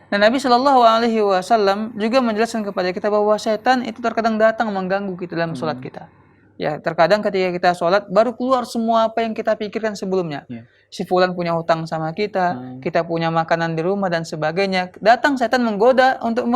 Dan Nabi Shallallahu Alaihi Wasallam juga menjelaskan kepada kita bahwa setan itu terkadang datang mengganggu kita dalam sholat kita. Ya, terkadang ketika kita sholat baru keluar semua apa yang kita pikirkan sebelumnya. Si fulan punya hutang sama kita, kita punya makanan di rumah dan sebagainya. Datang setan menggoda untuk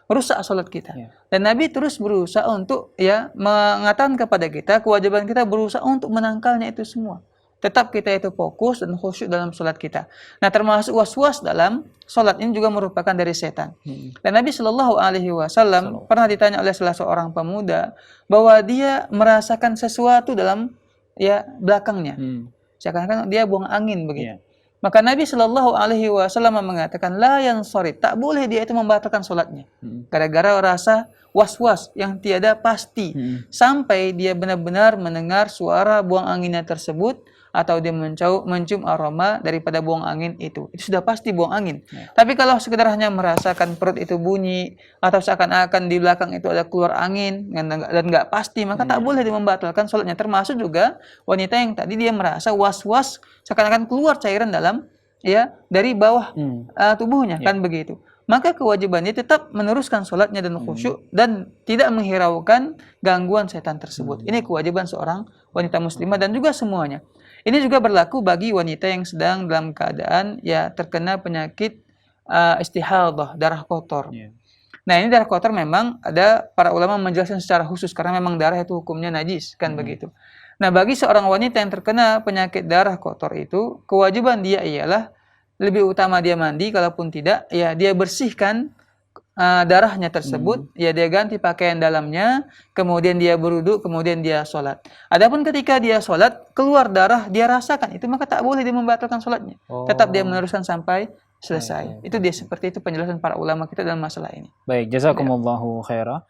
merusak sholat kita. Dan Nabi terus berusaha untuk mengatakan kepada kita, kewajiban kita berusaha untuk menangkalnya itu semua. Tetap kita itu fokus dan khusyuk dalam sholat kita. Nah, termasuk was-was dalam sholat ini juga merupakan dari setan. Dan Nabi Shallallahu Alaihi Wasallam pernah ditanya oleh salah seorang pemuda bahwa dia merasakan sesuatu dalam belakangnya, seakan-akan dia buang angin begitu. Maka Nabi Shallallahu Alaihi Wasallam mengatakan, la yang sorry, tak boleh dia itu membatalkan sholatnya, gara-gara rasa was-was yang tiada pasti, sampai dia benar-benar mendengar suara buang anginnya tersebut, atau dia mencium aroma daripada buang angin itu sudah pasti buang angin. Tapi kalau sekedar hanya merasakan perut itu bunyi, atau seakan-akan di belakang itu ada keluar angin dan nggak pasti, maka tak boleh dia membatalkan sholatnya. Termasuk juga wanita yang tadi dia merasa was-was, seakan-akan keluar cairan dalam dari bawah tubuhnya, kan begitu. Maka kewajibannya tetap meneruskan sholatnya dan khusyuk dan tidak menghiraukan gangguan setan tersebut. Ini kewajiban seorang wanita muslimah dan juga semuanya. Ini juga berlaku bagi wanita yang sedang dalam keadaan terkena penyakit istihadah, darah kotor. Nah, ini darah kotor memang ada para ulama menjelaskan secara khusus karena memang darah itu hukumnya najis, kan begitu. Nah, bagi seorang wanita yang terkena penyakit darah kotor itu, kewajiban dia ialah lebih utama dia mandi, kalaupun tidak, dia bersihkan darahnya tersebut, dia ganti pakaian dalamnya, kemudian dia berwudu, kemudian dia sholat. Adapun ketika dia sholat, keluar darah, dia rasakan itu, maka tak boleh dia membatalkan sholatnya. Tetap dia meneruskan sampai selesai. Itu dia, seperti itu penjelasan para ulama kita dalam masalah ini. Baik, jazakumullahu khairah.